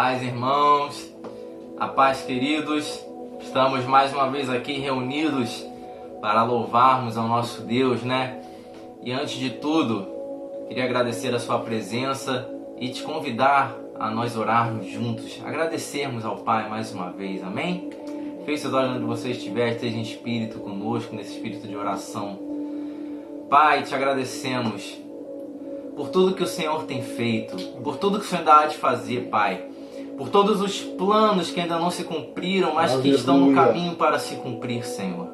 Paz, irmãos, a paz, queridos. Estamos mais uma vez aqui reunidos para louvarmos ao nosso Deus, né? E antes de tudo, queria agradecer a sua presença e te convidar a nós orarmos juntos, agradecermos ao Pai mais uma vez, amém? Feche seus olhos onde você estiver, esteja em espírito conosco, nesse espírito de oração. Pai, te agradecemos por tudo que o Senhor tem feito, por tudo que o Senhor ainda há de fazer, Pai, por todos os planos que ainda não se cumpriram, mas que estão no caminho para se cumprir, Senhor.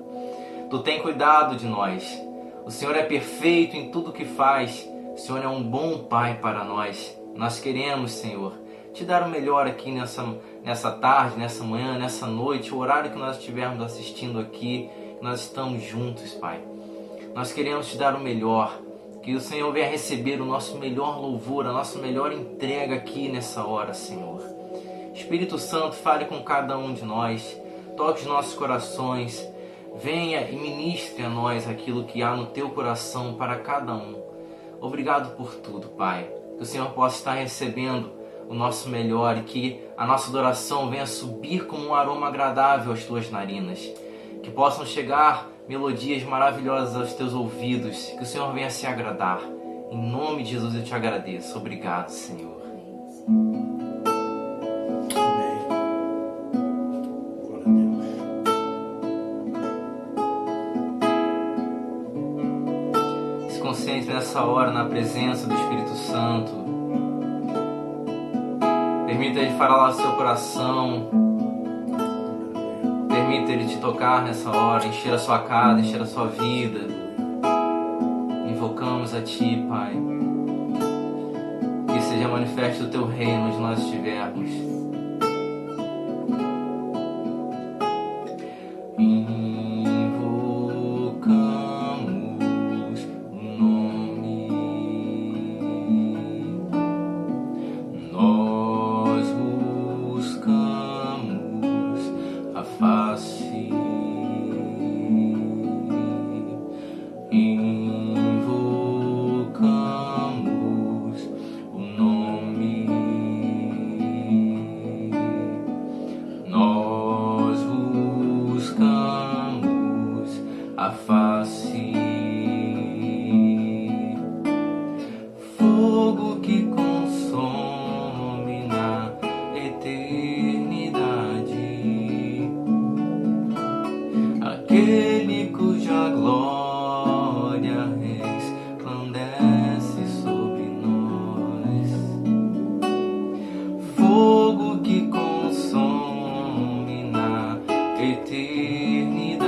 Tu tem cuidado de nós. O Senhor é perfeito em tudo que faz. O Senhor é um bom Pai para nós. Nós queremos, Senhor, te dar o melhor aqui nessa tarde, nessa manhã, nessa noite, o horário que nós estivermos assistindo aqui, nós estamos juntos, Pai. Nós queremos te dar o melhor. Que o Senhor venha receber o nosso melhor louvor, a nossa melhor entrega aqui nessa hora, Senhor. Espírito Santo, fale com cada um de nós, toque os nossos corações, venha e ministre a nós aquilo que há no teu coração para cada um. Obrigado por tudo, Pai. Que o Senhor possa estar recebendo o nosso melhor e que a nossa adoração venha subir como um aroma agradável às tuas narinas. Que possam chegar melodias maravilhosas aos teus ouvidos, que o Senhor venha se agradar. Em nome de Jesus eu te agradeço. Obrigado, Senhor. Amém. Glória a Deus. Se concentre nessa hora na presença do Espírito Santo. Permita Ele falar ao seu coração. Permita Ele te tocar nessa hora, encher a sua casa, encher a sua vida. Invocamos a Ti, Pai. Que seja manifesto o Teu reino onde nós estivermos. Invocamos o nome. Nós buscamos a face. Invocamos o nome. Nós buscamos a face. Fogo que consome na eternidade, aquele cuja glória resplandece sobre nós. Fogo que consome na eternidade,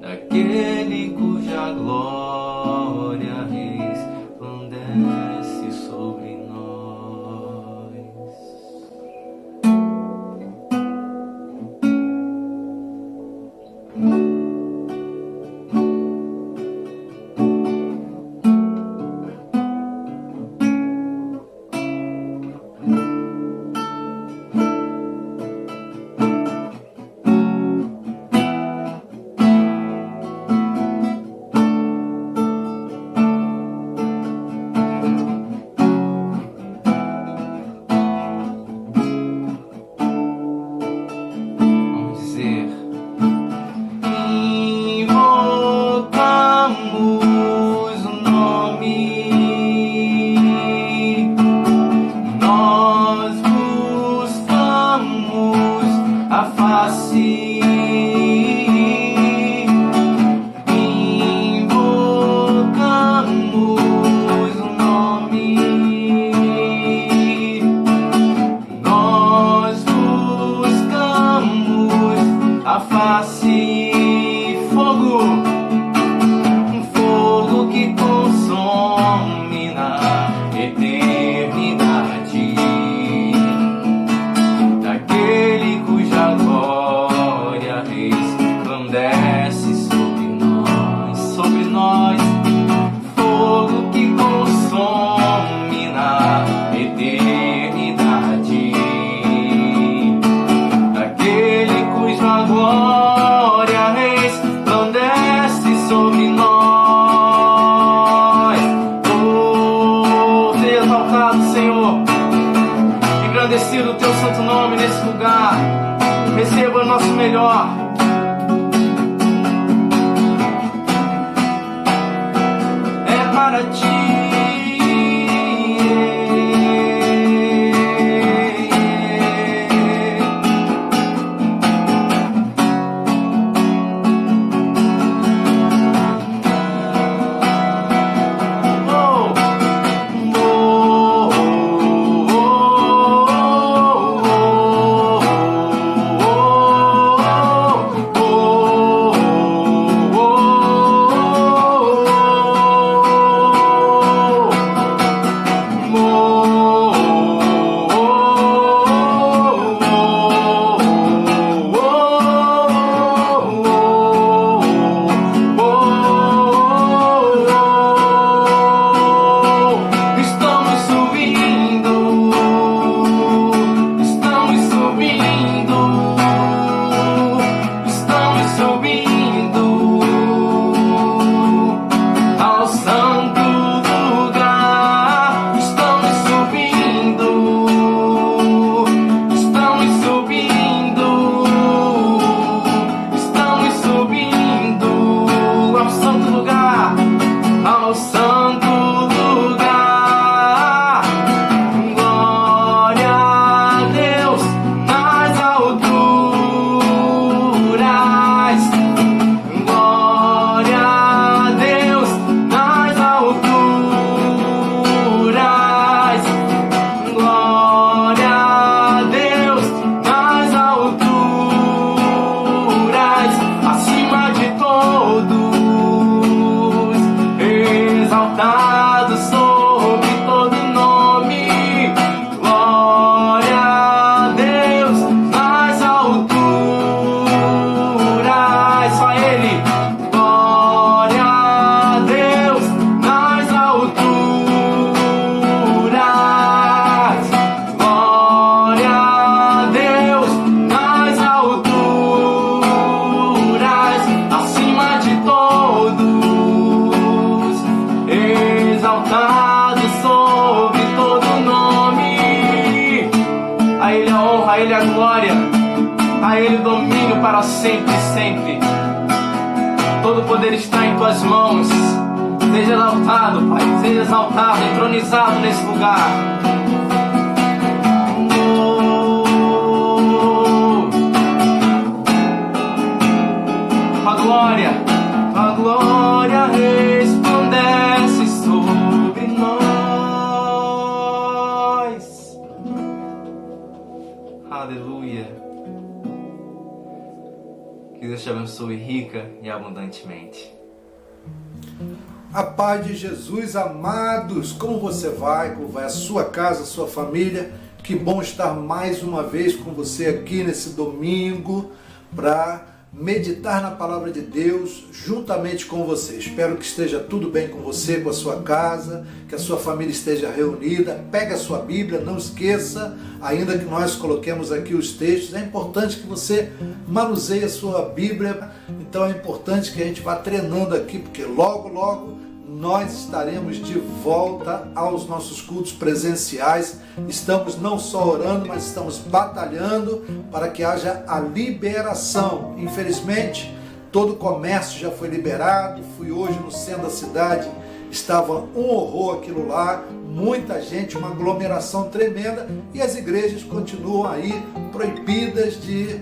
aquele cuja glória resplandece sobre nós. exaltado sobre todo nome. Glória a Deus nas alturas. Só Ele. Glória a Deus nas alturas. Glória a Deus nas alturas. Acima de todos, exaltado sobre todo nome. A Ele a honra, a Ele a glória, a Ele o domínio para sempre e sempre. Todo poder está em Tuas mãos. Seja exaltado, Pai, seja exaltado, entronizado nesse lugar. A glória resplandece sobre nós. Aleluia. Que Deus te abençoe rica e abundantemente. A paz de Jesus, amados, como você vai? Como vai a sua casa, a sua família? Que bom estar mais uma vez com você aqui nesse domingo para meditar na palavra de Deus juntamente com você. Espero que esteja tudo bem com você, com a sua casa, que a sua família esteja reunida. Pega a sua Bíblia, não esqueça, ainda que nós coloquemos aqui os textos, é importante que você manuseie a sua Bíblia. Então é importante que a gente vá treinando aqui, porque logo, logo nós estaremos de volta aos nossos cultos presenciais. Estamos não só orando, mas estamos batalhando para que haja a liberação. Infelizmente, todo o comércio já foi liberado. Fui hoje no centro da cidade, estava um horror aquilo lá, muita gente, uma aglomeração tremenda, e as igrejas continuam aí proibidas de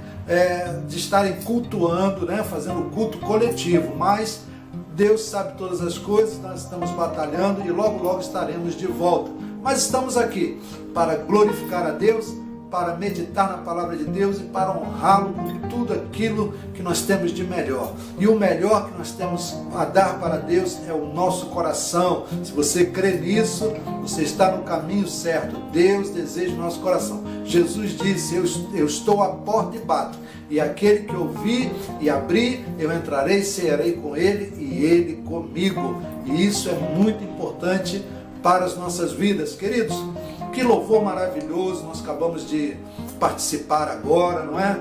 estarem cultuando, né, fazendo culto coletivo, mas Deus sabe todas as coisas, nós estamos batalhando e logo, logo estaremos de volta. Mas estamos aqui para glorificar a Deus, para meditar na palavra de Deus e para honrá-lo com tudo aquilo que nós temos de melhor. E o melhor que nós temos a dar para Deus é o nosso coração. Se você crê nisso, você está no caminho certo. Deus deseja o nosso coração. Jesus disse, eu estou à porta e bato. E aquele que ouvir e abrir, eu entrarei, cearei com ele e ele comigo. E isso é muito importante para as nossas vidas. Queridos, que louvor maravilhoso, nós acabamos de participar agora, não é?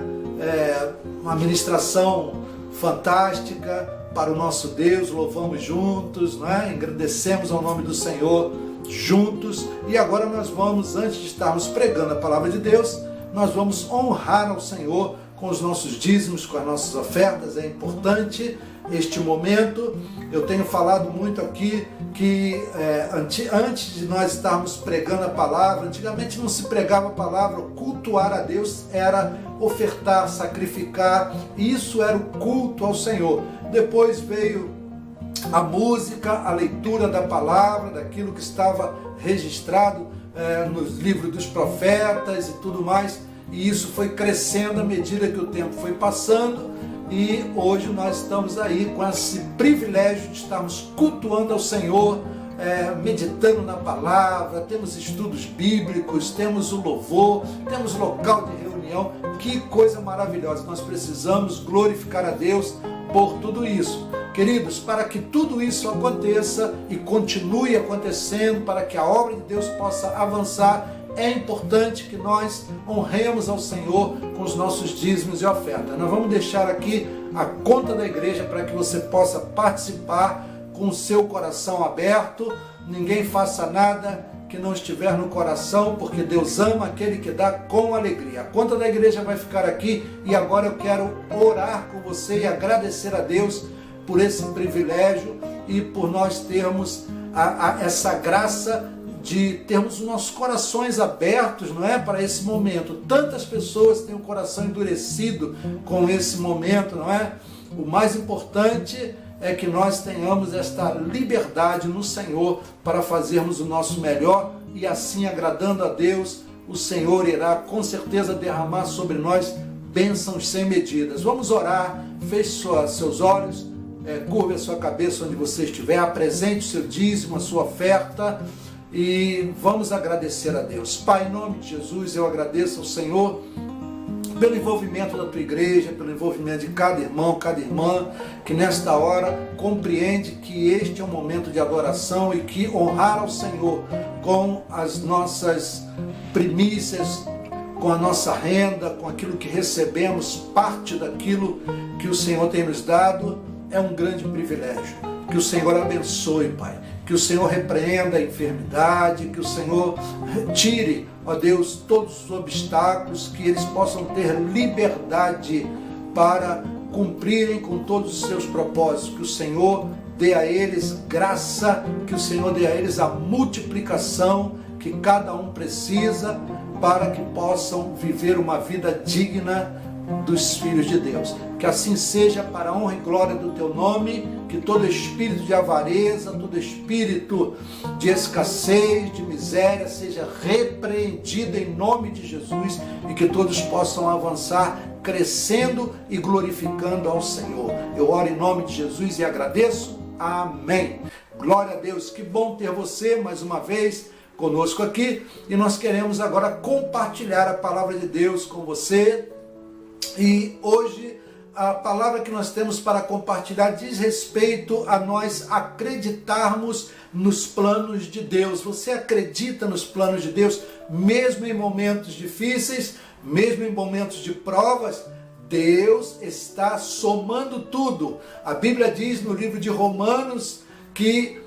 Uma ministração fantástica para o nosso Deus, louvamos juntos, não é? Engrandecemos ao nome do Senhor juntos. E agora nós vamos, antes de estarmos pregando a palavra de Deus, nós vamos honrar ao Senhor com os nossos dízimos, com as nossas ofertas. É importante este momento. Eu tenho falado muito aqui que antes de nós estarmos pregando a palavra, antigamente não se pregava a palavra, cultuar a Deus era ofertar, sacrificar, isso era o culto ao Senhor. Depois veio a música, a leitura da palavra, daquilo que estava registrado nos livros dos profetas e tudo mais, e isso foi crescendo à medida que o tempo foi passando. E hoje nós estamos aí com esse privilégio de estarmos cultuando ao Senhor, meditando na palavra, temos estudos bíblicos, temos o louvor, temos local de reunião. Que coisa maravilhosa! Nós precisamos glorificar a Deus por tudo isso. Queridos, para que tudo isso aconteça e continue acontecendo, para que a obra de Deus possa avançar, é importante que nós honremos ao Senhor com os nossos dízimos e ofertas. Nós vamos deixar aqui a conta da igreja para que você possa participar com o seu coração aberto. Ninguém faça nada que não estiver no coração, porque Deus ama aquele que dá com alegria. A conta da igreja vai ficar aqui e agora eu quero orar com você e agradecer a Deus por esse privilégio e por nós termos essa graça de termos os nossos corações abertos, não é, para esse momento. Tantas pessoas têm o coração endurecido com esse momento, não é? O mais importante é que nós tenhamos esta liberdade no Senhor para fazermos o nosso melhor e assim, agradando a Deus, o Senhor irá com certeza derramar sobre nós bênçãos sem medidas. Vamos orar, feche seus olhos, curve a sua cabeça onde você estiver, apresente o seu dízimo, a sua oferta e vamos agradecer a Deus. Pai, em nome de Jesus, eu agradeço ao Senhor pelo envolvimento da tua igreja, pelo envolvimento de cada irmão, cada irmã, que nesta hora compreende que este é um momento de adoração e que honrar ao Senhor com as nossas primícias, com a nossa renda, com aquilo que recebemos, parte daquilo que o Senhor tem nos dado, é um grande privilégio. Que o Senhor abençoe, Pai. Que o Senhor repreenda a enfermidade, que o Senhor tire, ó Deus, todos os obstáculos, que eles possam ter liberdade para cumprirem com todos os seus propósitos. Que o Senhor dê a eles graça, que o Senhor dê a eles a multiplicação que cada um precisa para que possam viver uma vida digna dos filhos de Deus. Que assim seja, para a honra e glória do teu nome, que todo espírito de avareza, todo espírito de escassez, de miséria, seja repreendido em nome de Jesus e que todos possam avançar, crescendo e glorificando ao Senhor. Eu oro em nome de Jesus e agradeço. Amém. Glória a Deus. Que bom ter você mais uma vez conosco aqui e nós queremos agora compartilhar a palavra de Deus com você. E hoje a palavra que nós temos para compartilhar diz respeito a nós acreditarmos nos planos de Deus. Você acredita nos planos de Deus, mesmo em momentos difíceis, mesmo em momentos de provas? Deus está somando tudo. A Bíblia diz no livro de Romanos que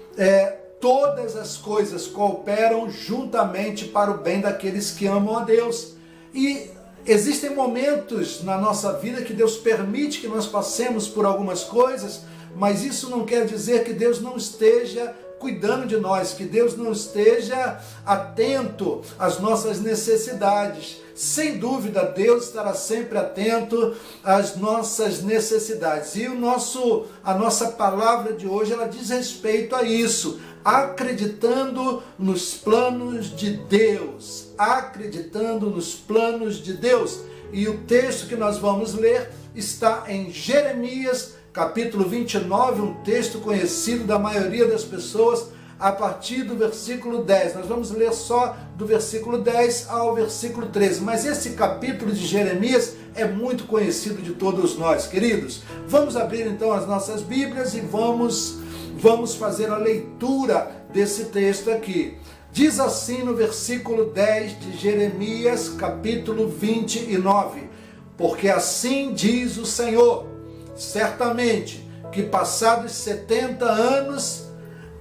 todas as coisas cooperam juntamente para o bem daqueles que amam a Deus. E existem momentos na nossa vida que Deus permite que nós passemos por algumas coisas, mas isso não quer dizer que Deus não esteja cuidando de nós, que Deus não esteja atento às nossas necessidades. Sem dúvida, Deus estará sempre atento às nossas necessidades. E a nossa palavra de hoje, ela diz respeito a isso, acreditando nos planos de Deus, acreditando nos planos de Deus. E o texto que nós vamos ler está em Jeremias, capítulo 29, um texto conhecido da maioria das pessoas, a partir do versículo 10. Nós vamos ler só do versículo 10 ao versículo 13, mas esse capítulo de Jeremias é muito conhecido de todos nós, queridos. Vamos abrir então as nossas Bíblias e vamos fazer a leitura desse texto aqui. Diz assim no versículo 10 de Jeremias, capítulo 29, porque assim diz o Senhor, certamente que passados 70 anos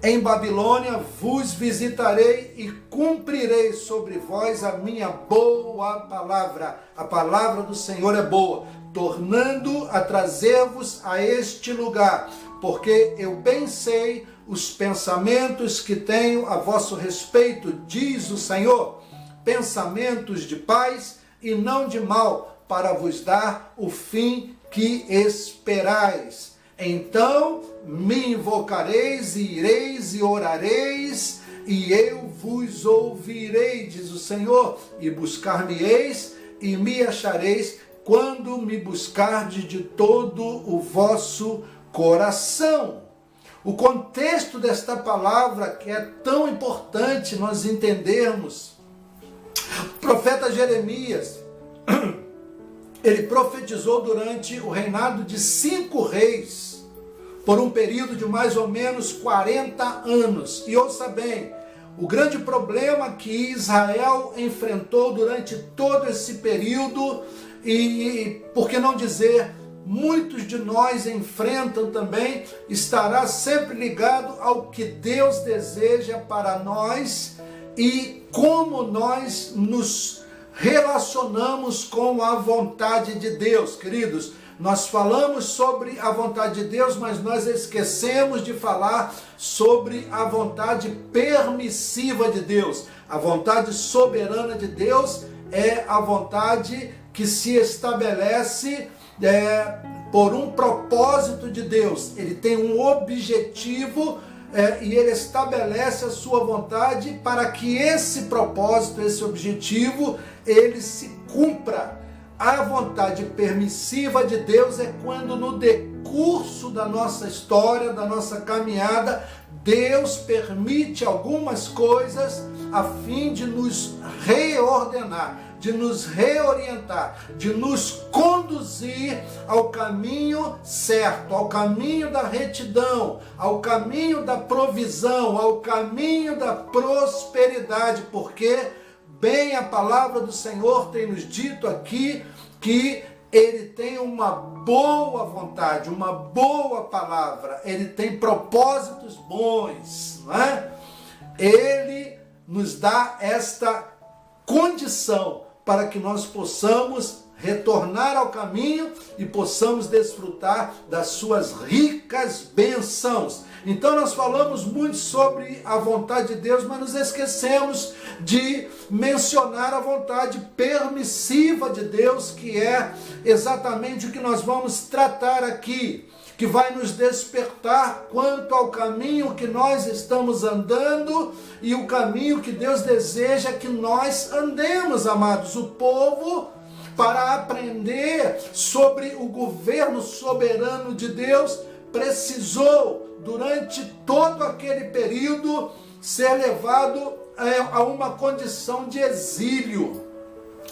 em Babilônia vos visitarei e cumprirei sobre vós a minha boa palavra. A palavra do Senhor é boa, tornando a trazer-vos a este lugar, porque eu bem sei os pensamentos que tenho a vosso respeito, diz o Senhor, pensamentos de paz e não de mal, para vos dar o fim que esperais. Então me invocareis e ireis e orareis, e eu vos ouvirei, diz o Senhor, e buscar-me-eis e me achareis, quando me buscardes de todo o vosso coração. O contexto desta palavra, que é tão importante nós entendermos, o profeta Jeremias, ele profetizou durante o reinado de 5 reis, por um período de mais ou menos 40 anos. E ouça bem, o grande problema que Israel enfrentou durante todo esse período, e por que não dizer, muitos de nós enfrentam também, estará sempre ligado ao que Deus deseja para nós e como nós nos relacionamos com a vontade de Deus, queridos. Nós falamos sobre a vontade de Deus, mas nós esquecemos de falar sobre a vontade permissiva de Deus. A vontade soberana de Deus é a vontade que se estabelece por um propósito de Deus. Ele tem um objetivo e ele estabelece a sua vontade para que esse propósito, esse objetivo, ele se cumpra. A vontade permissiva de Deus é quando no decurso curso da nossa história, da nossa caminhada, Deus permite algumas coisas a fim de nos reordenar, de nos reorientar, de nos conduzir ao caminho certo, ao caminho da retidão, ao caminho da provisão, ao caminho da prosperidade, porque bem a palavra do Senhor tem nos dito aqui que Ele tem uma boa vontade, uma boa palavra, Ele tem propósitos bons, não é? Ele nos dá esta condição para que nós possamos retornar ao caminho e possamos desfrutar das suas ricas bênçãos. Então nós falamos muito sobre a vontade de Deus, mas nos esquecemos de mencionar a vontade permissiva de Deus, que é exatamente o que nós vamos tratar aqui, que vai nos despertar quanto ao caminho que nós estamos andando e o caminho que Deus deseja que nós andemos, amados. O povo, para aprender sobre o governo soberano de Deus, precisou, durante todo aquele período, ser levado a uma condição de exílio,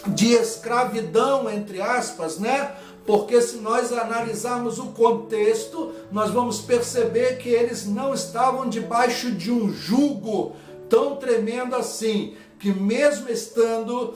de escravidão, entre aspas, né? Porque se nós analisarmos o contexto, nós vamos perceber que eles não estavam debaixo de um jugo tão tremendo assim, que mesmo estando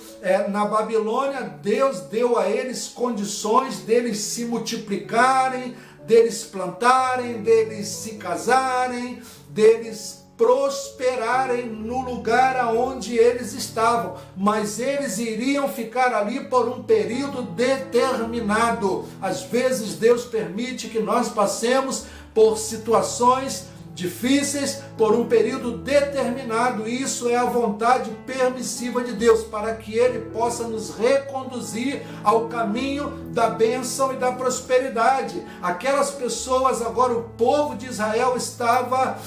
na Babilônia, Deus deu a eles condições deles se multiplicarem, deles plantarem, deles se casarem, deles prosperarem no lugar aonde eles estavam, mas eles iriam ficar ali por um período determinado. Às vezes Deus permite que nós passemos por situações difíceis por um período determinado. Isso é a vontade permissiva de Deus, para que Ele possa nos reconduzir ao caminho da bênção e da prosperidade. Aquelas pessoas, agora o povo de Israel estava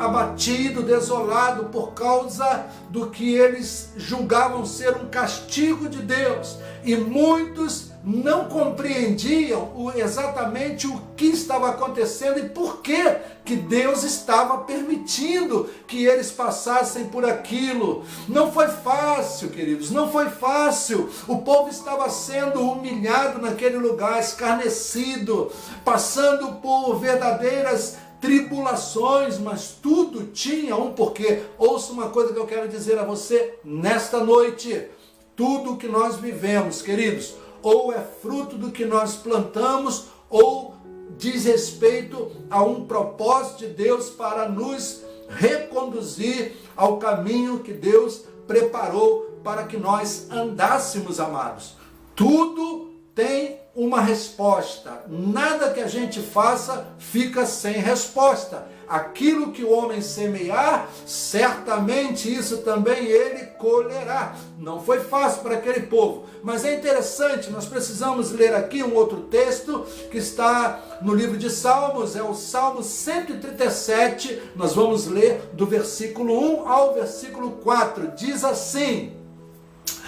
abatido, desolado por causa do que eles julgavam ser um castigo de Deus, e muitos não compreendiam exatamente o que estava acontecendo e por que Deus estava permitindo que eles passassem por aquilo. Não foi fácil, queridos, não foi fácil. O povo estava sendo humilhado naquele lugar, escarnecido, passando por verdadeiras tribulações, mas tudo tinha um porquê. Ouça uma coisa que eu quero dizer a você nesta noite: tudo que nós vivemos, queridos, ou é fruto do que nós plantamos, ou diz respeito a um propósito de Deus para nos reconduzir ao caminho que Deus preparou para que nós andássemos, amados. Tudo tem uma resposta. Nada que a gente faça fica sem resposta. Aquilo que o homem semear, certamente isso também ele colherá. Não foi fácil para aquele povo, mas é interessante. Nós precisamos ler aqui um outro texto que está no livro de Salmos, é o Salmo 137. Nós vamos ler do versículo 1 ao versículo 4. Diz assim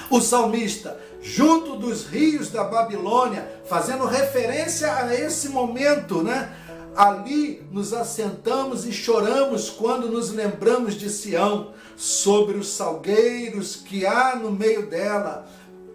o salmista: junto dos rios da Babilônia, fazendo referência a esse momento, né? Ali nos assentamos e choramos quando nos lembramos de Sião, sobre os salgueiros que há no meio dela.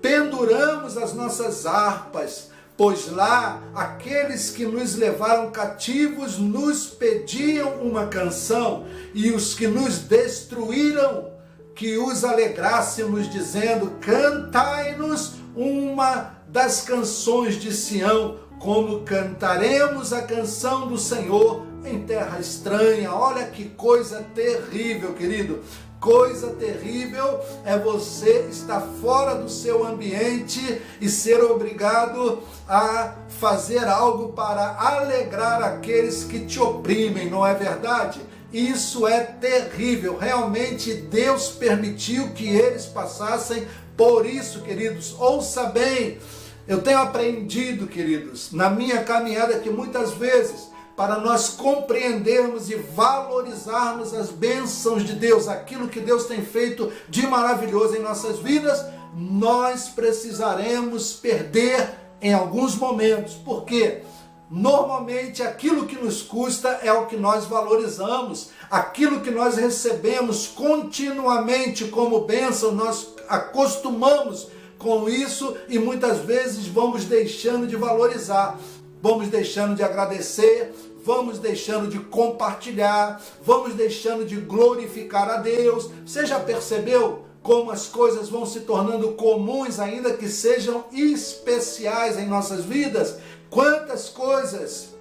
Penduramos as nossas harpas, pois lá aqueles que nos levaram cativos nos pediam uma canção, e os que nos destruíram, que os alegrássemos, dizendo: cantai-nos uma das canções de Sião, como cantaremos a canção do Senhor em terra estranha. Olha que coisa terrível, querido. Coisa terrível é você estar fora do seu ambiente e ser obrigado a fazer algo para alegrar aqueles que te oprimem, não é verdade? Isso é terrível. Realmente Deus permitiu que eles passassem por isso, queridos. Ouça bem, eu tenho aprendido, queridos, na minha caminhada, que muitas vezes, para nós compreendermos e valorizarmos as bênçãos de Deus, aquilo que Deus tem feito de maravilhoso em nossas vidas, nós precisaremos perder em alguns momentos. Por quê? Normalmente aquilo que nos custa é o que nós valorizamos, aquilo que nós recebemos continuamente como bênção, nós acostumamos com isso e muitas vezes vamos deixando de valorizar, vamos deixando de agradecer, vamos deixando de compartilhar, vamos deixando de glorificar a Deus. Você já percebeu como as coisas vão se tornando comuns, ainda que sejam especiais em nossas vidas? Quantas coisas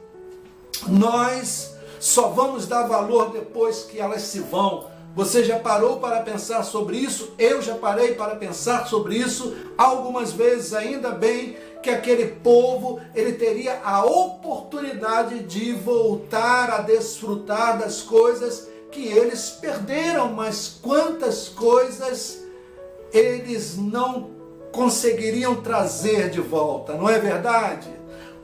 nós só vamos dar valor depois que elas se vão. Você já parou para pensar sobre isso? Eu já parei para pensar sobre isso algumas vezes. Ainda bem que aquele povo, ele teria a oportunidade de voltar a desfrutar das coisas que eles perderam, mas quantas coisas eles não conseguiriam trazer de volta, não é verdade?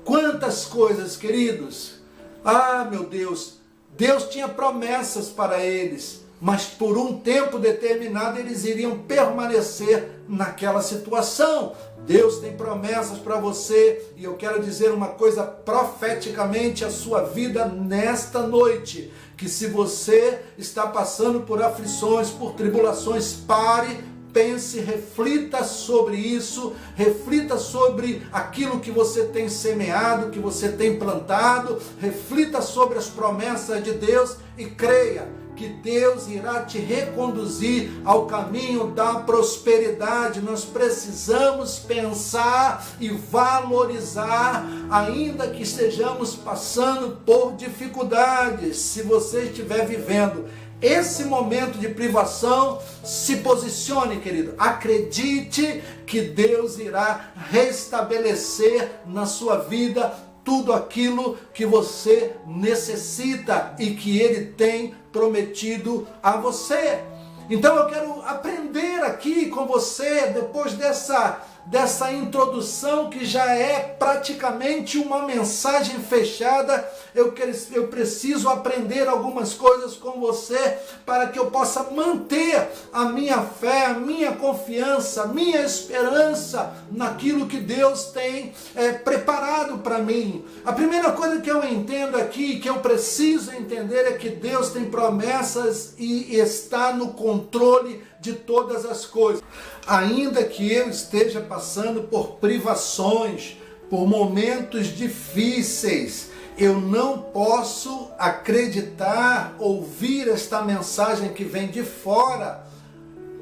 Quantas coisas, queridos. Ah, meu Deus, Deus tinha promessas para eles, mas por um tempo determinado eles iriam permanecer naquela situação. Deus tem promessas para você e eu quero dizer uma coisa profeticamente à sua vida nesta noite, que se você está passando por aflições, por tribulações, pare, pense, reflita sobre isso, reflita sobre aquilo que você tem semeado, que você tem plantado, reflita sobre as promessas de Deus e creia que Deus irá te reconduzir ao caminho da prosperidade. Nós precisamos pensar e valorizar, ainda que estejamos passando por dificuldades. Se você estiver vivendo esse momento de privação, se posicione, querido. Acredite que Deus irá restabelecer na sua vida tudo aquilo que você necessita e que Ele tem prometido a você. Então eu quero aprender aqui com você, depois dessa introdução que já é praticamente uma mensagem fechada, eu preciso aprender algumas coisas com você para que eu possa manter a minha fé, a minha confiança, a minha esperança naquilo que Deus tem preparado para mim. A primeira coisa que eu entendo aqui, que eu preciso entender, é que Deus tem promessas e está no controle de todas as coisas. Ainda que eu esteja passando por privações, por momentos difíceis, eu não posso acreditar, ouvir esta mensagem que vem de fora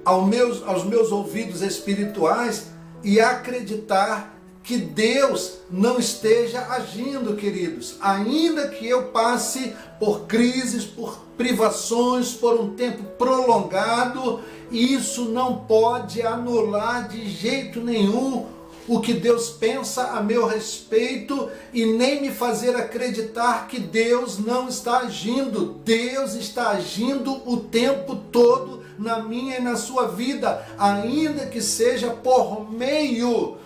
aos meus ouvidos espirituais e acreditar que Deus não esteja agindo, queridos. Ainda que eu passe por crises, por privações, por um tempo prolongado, isso não pode anular de jeito nenhum o que Deus pensa a meu respeito e nem me fazer acreditar que Deus não está agindo. Deus está agindo o tempo todo na minha e na sua vida, ainda que seja por meio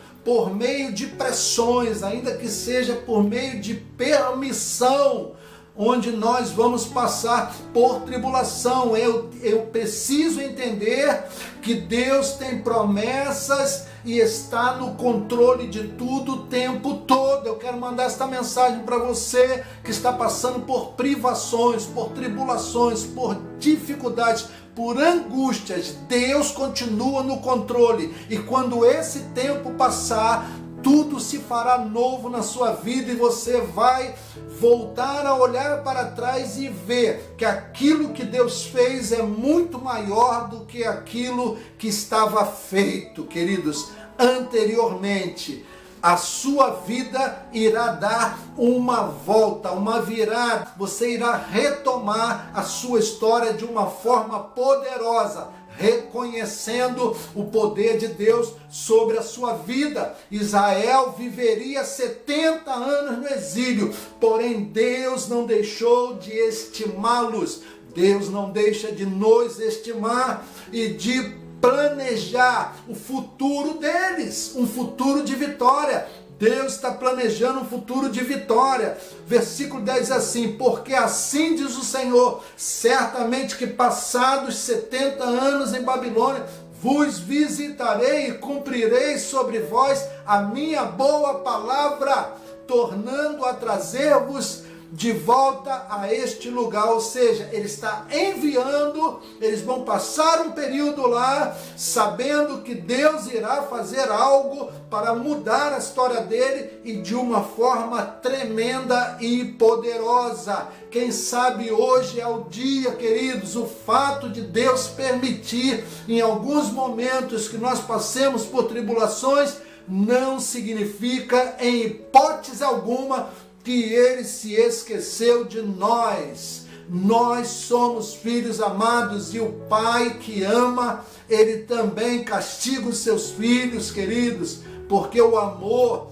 de pressões, ainda que seja por meio de permissão, onde nós vamos passar por tribulação. Eu preciso entender que Deus tem promessas e está no controle de tudo o tempo todo. Eu quero mandar esta mensagem para você que está passando por privações, por tribulações, por dificuldades, por angústias. Deus continua no controle e quando esse tempo passar, tudo se fará novo na sua vida e você vai voltar a olhar para trás e ver que aquilo que Deus fez é muito maior do que aquilo que estava feito, queridos, anteriormente. A sua vida irá dar uma volta, uma virada. Você irá retomar a sua história de uma forma poderosa, reconhecendo o poder de Deus sobre a sua vida. Israel viveria 70 anos no exílio, porém Deus não deixou de estimá-los. Deus não deixa de nos estimar e de planejar o futuro deles, um futuro de vitória. Deus está planejando um futuro de vitória. Versículo 10 diz assim: porque assim diz o Senhor, certamente que passados 70 anos em Babilônia, vos visitarei e cumprirei sobre vós a minha boa palavra. tornando a trazer-vos de volta a este lugar. Ou seja, Ele está enviando, eles vão passar um período lá, sabendo que Deus irá fazer algo para mudar a história dele, e de uma forma tremenda e poderosa. Quem sabe hoje é o dia, queridos, o fato de Deus permitir em alguns momentos que nós passemos por tribulações, não significa em hipótese alguma que Ele se esqueceu de nós. Nós somos filhos amados, e o Pai que ama, Ele também castiga os seus filhos, queridos, porque o amor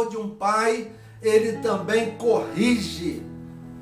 de um pai, ele também corrige.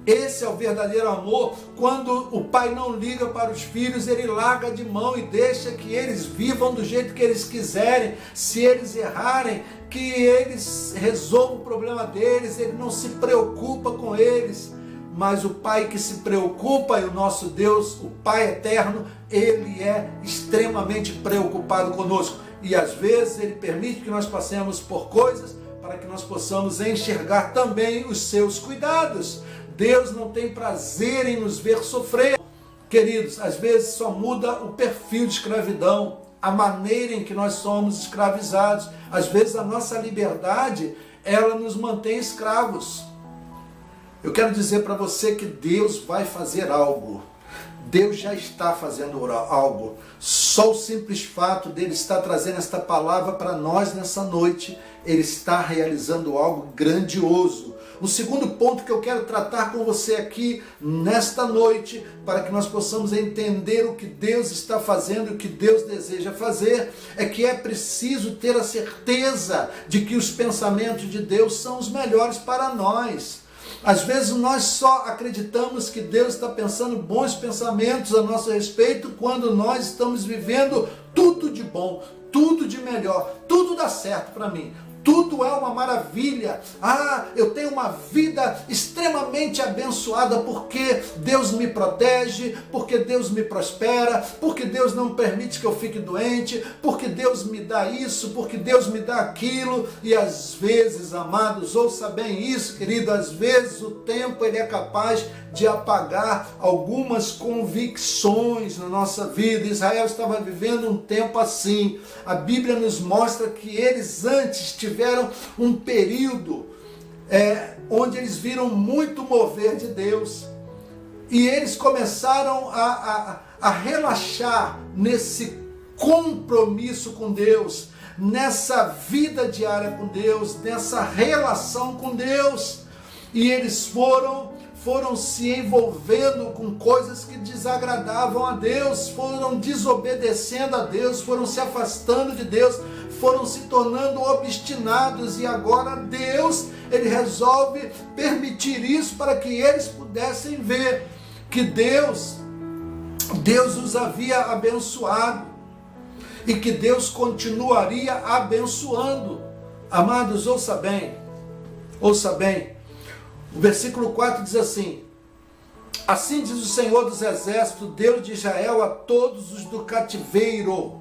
Esse é o verdadeiro amor. Quando o pai não liga para os filhos, ele larga de mão e deixa que eles vivam do jeito que eles quiserem. Se eles errarem, que eles resolvam o problema deles, ele não se preocupa com eles. Mas o Pai que se preocupa, e o nosso Deus, o Pai eterno, Ele é extremamente preocupado conosco. E às vezes Ele permite que nós passemos por coisas para que nós possamos enxergar também os seus cuidados. Deus não tem prazer em nos ver sofrer. Queridos, às vezes só muda o perfil de escravidão, a maneira em que nós somos escravizados. Às vezes a nossa liberdade, ela nos mantém escravos. Eu quero dizer para você que Deus vai fazer algo. Deus já está fazendo algo. Só o simples fato dele estar trazendo esta palavra para nós nessa noite, ele está realizando algo grandioso. O segundo ponto que eu quero tratar com você aqui nesta noite, para que nós possamos entender o que Deus está fazendo e o que Deus deseja fazer, é que é preciso ter a certeza de que os pensamentos de Deus são os melhores para nós. Às vezes nós só acreditamos que Deus está pensando bons pensamentos a nosso respeito quando nós estamos vivendo tudo de bom, tudo de melhor, tudo dá certo para mim. Tudo é uma maravilha. Eu tenho uma vida extremamente abençoada porque Deus me protege, porque Deus me prospera, porque Deus não permite que eu fique doente, porque Deus me dá isso, porque Deus me dá aquilo. E às vezes, amados, ouça bem isso, querido, às vezes o tempo ele é capaz de apagar algumas convicções na nossa vida. Israel estava vivendo um tempo assim. A Bíblia nos mostra que eles antes tiveram um período onde eles viram muito mover de Deus. E eles começaram a relaxar nesse compromisso com Deus, nessa vida diária com Deus, nessa relação com Deus. E eles foram se envolvendo com coisas que desagradavam a Deus, foram desobedecendo a Deus, foram se afastando de Deus, foram se tornando obstinados, e agora Deus, ele resolve permitir isso para que eles pudessem ver que Deus os havia abençoado e que Deus continuaria abençoando. Amados, ouça bem. O versículo 4 diz assim: assim diz o Senhor dos Exércitos, Deus de Israel, a todos os do cativeiro,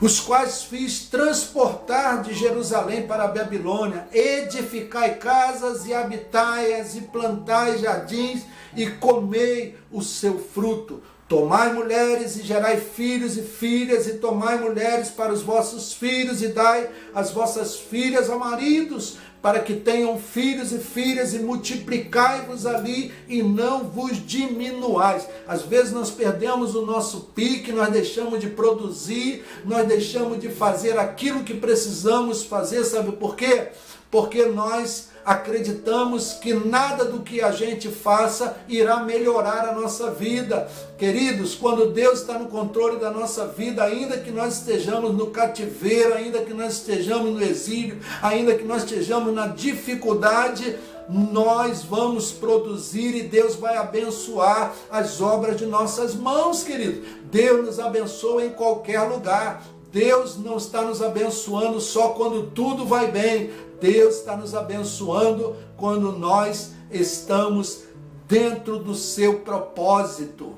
os quais fiz transportar de Jerusalém para a Babilônia. Edificai casas e habitai-as, e plantai jardins e comei o seu fruto. Tomai mulheres e gerai filhos e filhas, e tomai mulheres para os vossos filhos, e dai as vossas filhas a maridos, para que tenham filhos e filhas, e multiplicai-vos ali, e não vos diminuais. Às vezes nós perdemos o nosso pique, nós deixamos de produzir, nós deixamos de fazer aquilo que precisamos fazer. Sabe por quê? Porque nós acreditamos que nada do que a gente faça irá melhorar a nossa vida. Queridos, quando Deus está no controle da nossa vida, ainda que nós estejamos no cativeiro, ainda que nós estejamos no exílio, ainda que nós estejamos na dificuldade, nós vamos produzir e Deus vai abençoar as obras de nossas mãos, querido. Deus nos abençoa em qualquer lugar. Deus não está nos abençoando só quando tudo vai bem. Deus está nos abençoando quando nós estamos dentro do seu propósito.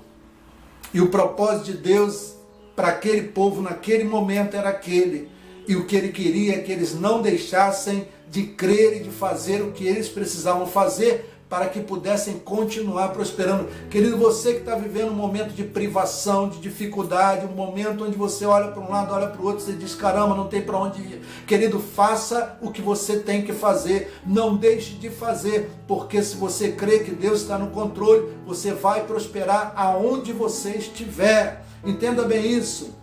E o propósito de Deus para aquele povo naquele momento era aquele. E o que ele queria é que eles não deixassem de crer e de fazer o que eles precisavam fazer para que pudessem continuar prosperando. Querido, você que está vivendo um momento de privação, de dificuldade, um momento onde você olha para um lado, olha para o outro, você diz, caramba, não tem para onde ir. Querido, faça o que você tem que fazer, não deixe de fazer, porque se você crê que Deus está no controle, você vai prosperar aonde você estiver. Entenda bem isso,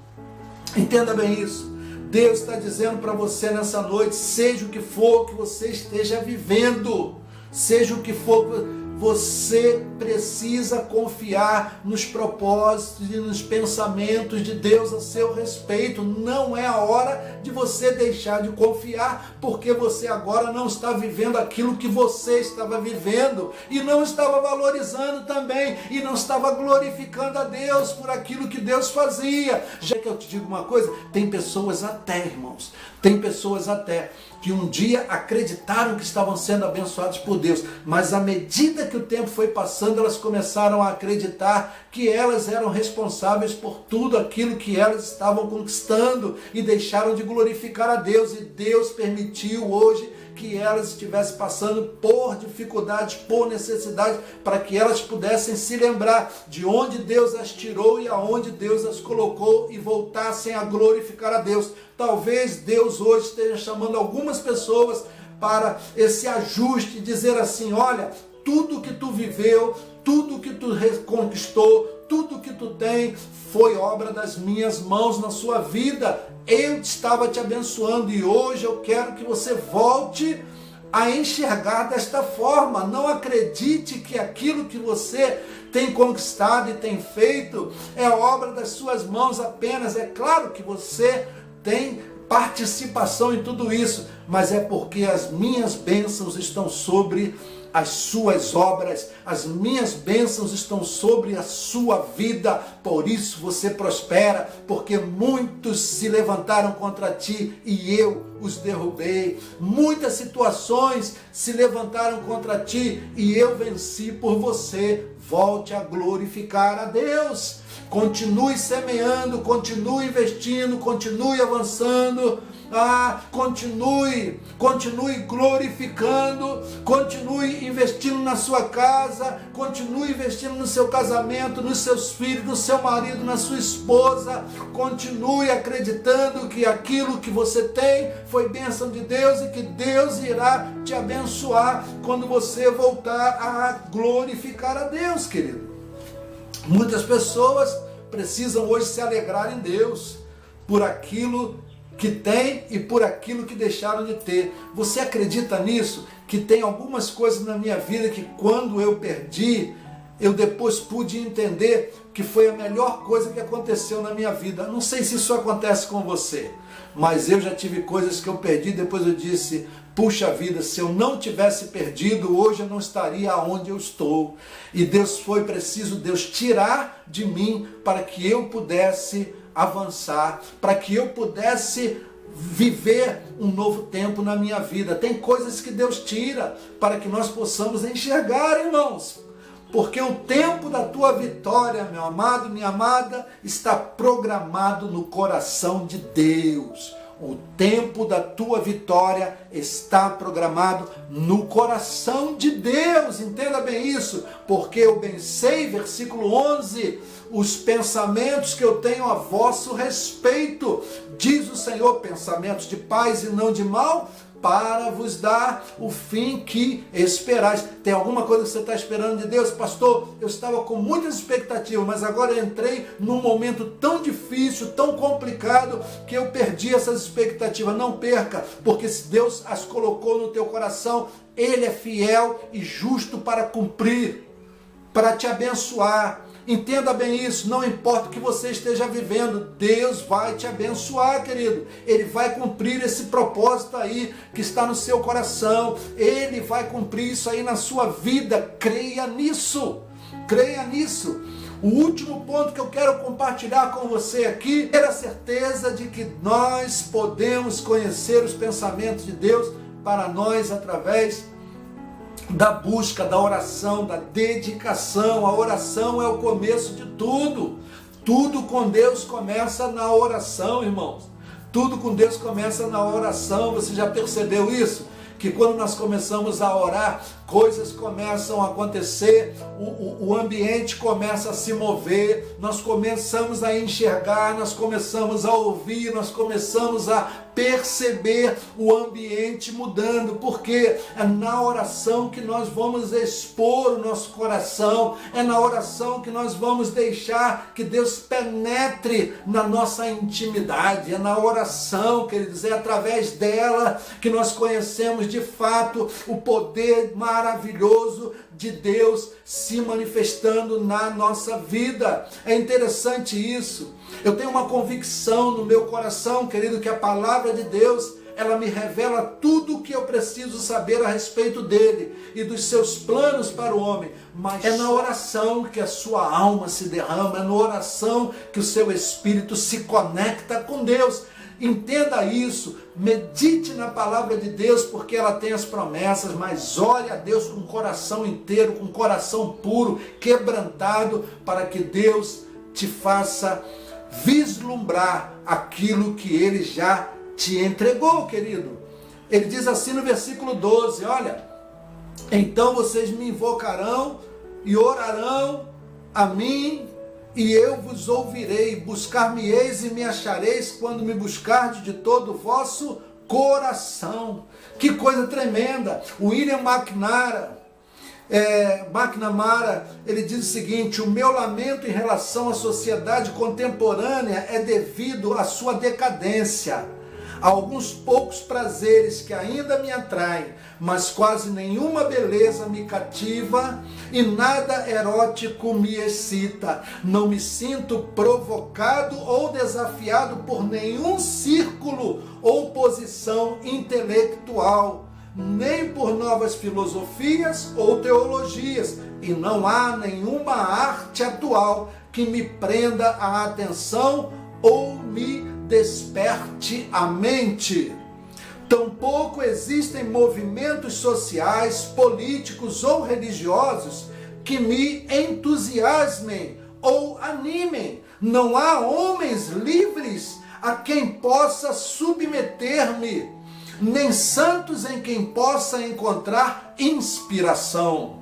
entenda bem isso. Deus está dizendo para você nessa noite, seja o que for que você esteja vivendo, seja o que for, você precisa confiar nos propósitos e nos pensamentos de Deus a seu respeito. Não é a hora de você deixar de confiar, porque você agora não está vivendo aquilo que você estava vivendo e não estava valorizando também e não estava glorificando a Deus por aquilo que Deus fazia. Já que eu te digo uma coisa, tem pessoas até, irmãos, tem pessoas até que um dia acreditaram que estavam sendo abençoados por Deus, mas à medida que o tempo foi passando, elas começaram a acreditar que elas eram responsáveis por tudo aquilo que elas estavam conquistando e deixaram de glorificar a Deus, e Deus permitiu hoje que elas estivessem passando por dificuldades, por necessidades, para que elas pudessem se lembrar de onde Deus as tirou e aonde Deus as colocou e voltassem a glorificar a Deus. Talvez Deus hoje esteja chamando algumas pessoas para esse ajuste, dizer assim, olha, tudo que tu viveu, tudo que tu conquistou, tudo que tu tem foi obra das minhas mãos na sua vida. Eu estava te abençoando e hoje eu quero que você volte a enxergar desta forma. Não acredite que aquilo que você tem conquistado e tem feito é obra das suas mãos apenas. É claro que você tem participação em tudo isso, mas é porque as minhas bênçãos estão sobre as suas obras, as minhas bênçãos estão sobre a sua vida, por isso você prospera, porque muitos se levantaram contra ti e eu os derrubei, muitas situações se levantaram contra ti e eu venci por você. Volte a glorificar a Deus, continue semeando, continue investindo, continue avançando, continue glorificando, continue investindo na sua casa, continue investindo no seu casamento, nos seus filhos, no seu marido, na sua esposa, continue acreditando que aquilo que você tem foi bênção de Deus e que Deus irá te abençoar quando você voltar a glorificar a Deus, querido. Muitas pessoas precisam hoje se alegrar em Deus por aquilo que tem e por aquilo que deixaram de ter. Você acredita nisso? Que tem algumas coisas na minha vida que quando eu perdi, eu depois pude entender que foi a melhor coisa que aconteceu na minha vida. Não sei se isso acontece com você, mas eu já tive coisas que eu perdi, depois eu disse, puxa vida, se eu não tivesse perdido, hoje eu não estaria onde eu estou. E Deus foi preciso, Deus tirar de mim para que eu pudesse avançar, para que eu pudesse viver um novo tempo na minha vida. Tem coisas que Deus tira para que nós possamos enxergar, irmãos. Porque o tempo da tua vitória, meu amado, minha amada, está programado no coração de Deus. O tempo da tua vitória está programado no coração de Deus. Entenda bem isso, porque eu bem sei, versículo 11, os pensamentos que eu tenho a vosso respeito, diz o Senhor, pensamentos de paz e não de mal, para vos dar o fim que esperais. Tem alguma coisa que você está esperando de Deus? Pastor, eu estava com muitas expectativas, mas agora eu entrei num momento tão difícil, tão complicado, que eu perdi essas expectativas. Não perca, porque se Deus as colocou no teu coração, Ele é fiel e justo para cumprir, para te abençoar. Entenda bem isso, não importa o que você esteja vivendo, Deus vai te abençoar, querido. Ele vai cumprir esse propósito aí que está no seu coração. Ele vai cumprir isso aí na sua vida. Creia nisso, creia nisso. O último ponto que eu quero compartilhar com você aqui é a certeza de que nós podemos conhecer os pensamentos de Deus para nós através da busca, da oração, da dedicação. A oração é o começo de tudo. Tudo com Deus começa na oração, irmãos. Tudo com Deus começa na oração. Você já percebeu isso? que quando nós começamos a orar, coisas começam a acontecer, o ambiente começa a se mover, nós começamos a enxergar, nós começamos a ouvir, nós começamos a perceber o ambiente mudando, porque é na oração que nós vamos expor o nosso coração, é na oração que nós vamos deixar que Deus penetre na nossa intimidade, é na oração, queridos, é através dela que nós conhecemos de fato o poder maravilhoso de Deus se manifestando na nossa vida. É interessante isso. Eu tenho uma convicção no meu coração, querido, que a palavra de Deus, ela me revela tudo o que eu preciso saber a respeito dele e dos seus planos para o homem. Mas é na oração que a sua alma se derrama, é na oração que o seu espírito se conecta com Deus. Entenda isso, medite na palavra de Deus, porque ela tem as promessas, mas ore a Deus com o coração inteiro, com o coração puro, quebrantado, para que Deus te faça vislumbrar aquilo que Ele já te entregou, querido. Ele diz assim no versículo 12, olha, então vocês me invocarão e orarão a mim, e eu vos ouvirei, buscar-me-eis e me achareis quando me buscardes de todo o vosso coração. Que coisa tremenda! O William McNamara, ele diz o seguinte: o meu lamento em relação à sociedade contemporânea é devido à sua decadência. Há alguns poucos prazeres que ainda me atraem, mas quase nenhuma beleza me cativa e nada erótico me excita. Não me sinto provocado ou desafiado por nenhum círculo ou posição intelectual, nem por novas filosofias ou teologias, e não há nenhuma arte atual que me prenda a atenção ou me desperte a mente. Tampouco existem movimentos sociais, políticos ou religiosos que me entusiasmem ou animem. Não há homens livres a quem possa submeter-me, nem santos em quem possa encontrar inspiração.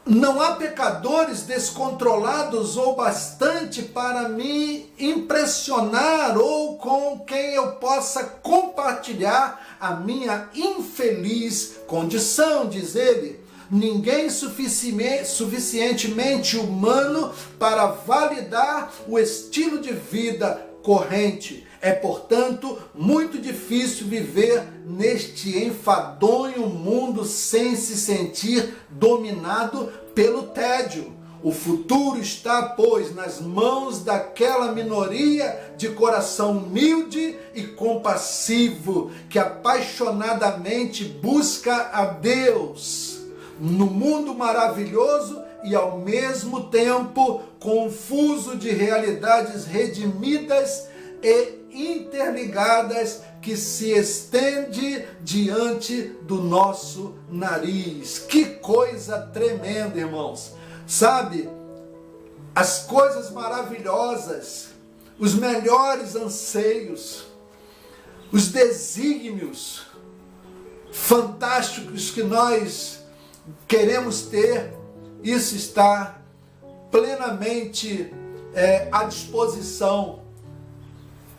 Não há pecadores descontrolados ou bastante para me impressionar ou com quem eu possa compartilhar a minha infeliz condição, diz ele. Ninguém suficientemente humano para validar o estilo de vida corrente. É, portanto, muito difícil viver neste enfadonho mundo sem se sentir dominado pelo tédio. O futuro está, pois, nas mãos daquela minoria de coração humilde e compassivo que apaixonadamente busca a Deus. No mundo maravilhoso e ao mesmo tempo confuso de realidades redimidas e interligadas que se estende diante do nosso nariz. Que coisa tremenda, irmãos! Sabe, as coisas maravilhosas, os melhores anseios, os desígnios fantásticos que nós queremos ter, isso está plenamente à disposição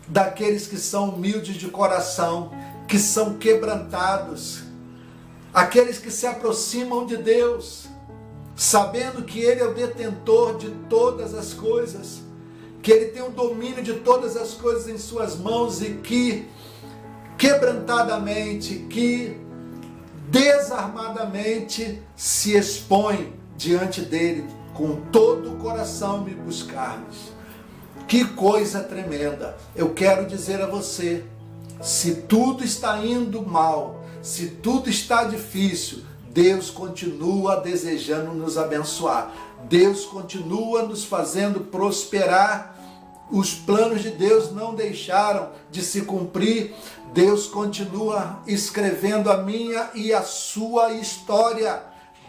daqueles que são humildes de coração, que são quebrantados, aqueles que se aproximam de Deus, sabendo que Ele é o detentor de todas as coisas, que Ele tem o domínio de todas as coisas em suas mãos e que quebrantadamente, que desarmadamente se expõe diante dEle, com todo o coração me buscarmos. Que coisa tremenda! Eu quero dizer a você, se tudo está indo mal, se tudo está difícil, Deus continua desejando nos abençoar. Deus continua nos fazendo prosperar. Os planos de Deus não deixaram de se cumprir. Deus continua escrevendo a minha e a sua história.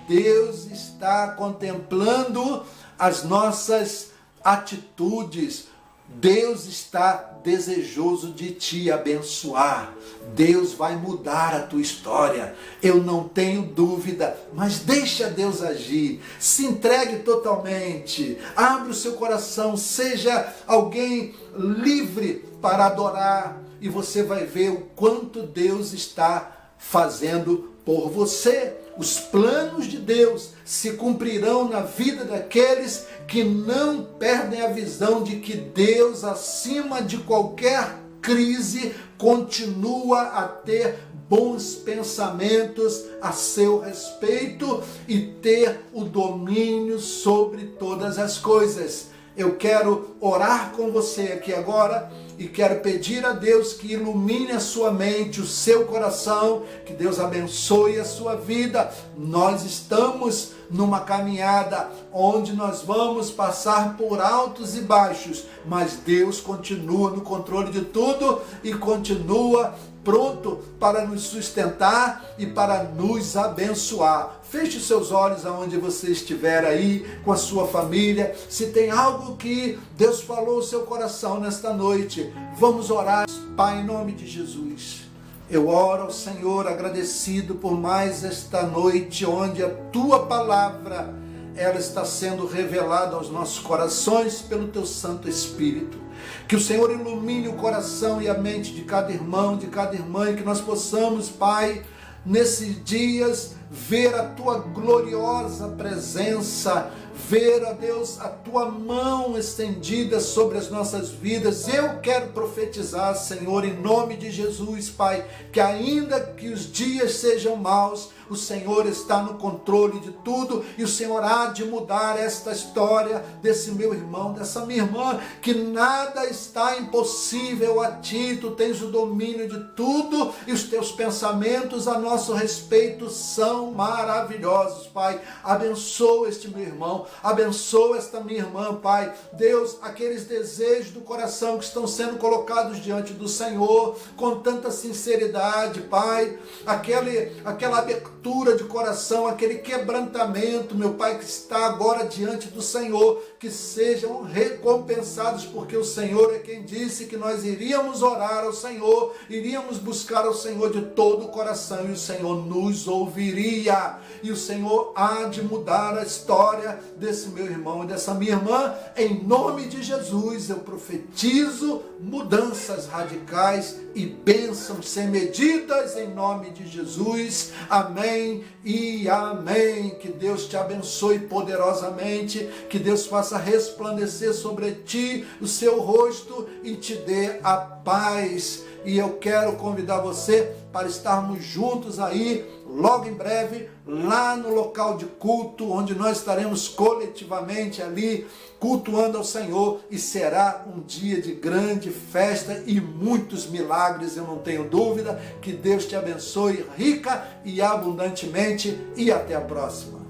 Deus está contemplando as nossas atitudes, Deus está desejoso de te abençoar. Deus vai mudar a tua história. Eu não tenho dúvida, mas deixa Deus agir. Se entregue totalmente. Abra o seu coração. Seja alguém livre para adorar. E você vai ver o quanto Deus está fazendo por você. Os planos de Deus se cumprirão na vida daqueles que não perdem a visão de que Deus, acima de qualquer crise, continua a ter bons pensamentos a seu respeito e ter o domínio sobre todas as coisas. Eu quero orar com você aqui agora e quero pedir a Deus que ilumine a sua mente, o seu coração, que Deus abençoe a sua vida. Nós estamos numa caminhada onde nós vamos passar por altos e baixos, mas Deus continua no controle de tudo e continua pronto para nos sustentar e para nos abençoar. Feche os seus olhos aonde você estiver aí, com a sua família. Se tem algo que Deus falou no seu coração nesta noite, vamos orar. Pai, em nome de Jesus, eu oro ao Senhor agradecido por mais esta noite, onde a Tua palavra, ela está sendo revelada aos nossos corações pelo Teu Santo Espírito. Que o Senhor ilumine o coração e a mente de cada irmão, de cada irmã, e que nós possamos, Pai, nesses dias, ver a Tua gloriosa presença, ver, ó Deus, a Tua mão estendida sobre as nossas vidas. Eu quero profetizar, Senhor, em nome de Jesus, Pai, que ainda que os dias sejam maus, o Senhor está no controle de tudo e o Senhor há de mudar esta história desse meu irmão, dessa minha irmã, que nada está impossível a Ti. Tu tens o domínio de tudo e os Teus pensamentos a nosso respeito são maravilhosos, Pai. Abençoa este meu irmão, abençoa esta minha irmã, Pai. Deus, aqueles desejos do coração que estão sendo colocados diante do Senhor com tanta sinceridade, Pai, aquela abertura de coração, aquele quebrantamento, meu Pai, que está agora diante do Senhor, que sejam recompensados, porque o Senhor é quem disse que nós iríamos orar ao Senhor, iríamos buscar ao Senhor de todo o coração, e o Senhor nos ouviria, e o Senhor há de mudar a história desse meu irmão e dessa minha irmã. Em nome de Jesus, eu profetizo mudanças radicais e bênçãos sem medidas, em nome de Jesus. Amém e amém. Que Deus te abençoe poderosamente, que Deus faça resplandecer sobre ti o seu rosto e te dê a paz. E eu quero convidar você para estarmos juntos aí, logo em breve, lá no local de culto, onde nós estaremos coletivamente ali, cultuando ao Senhor, e será um dia de grande festa e muitos milagres, eu não tenho dúvida. Que Deus te abençoe rica e abundantemente, e até a próxima.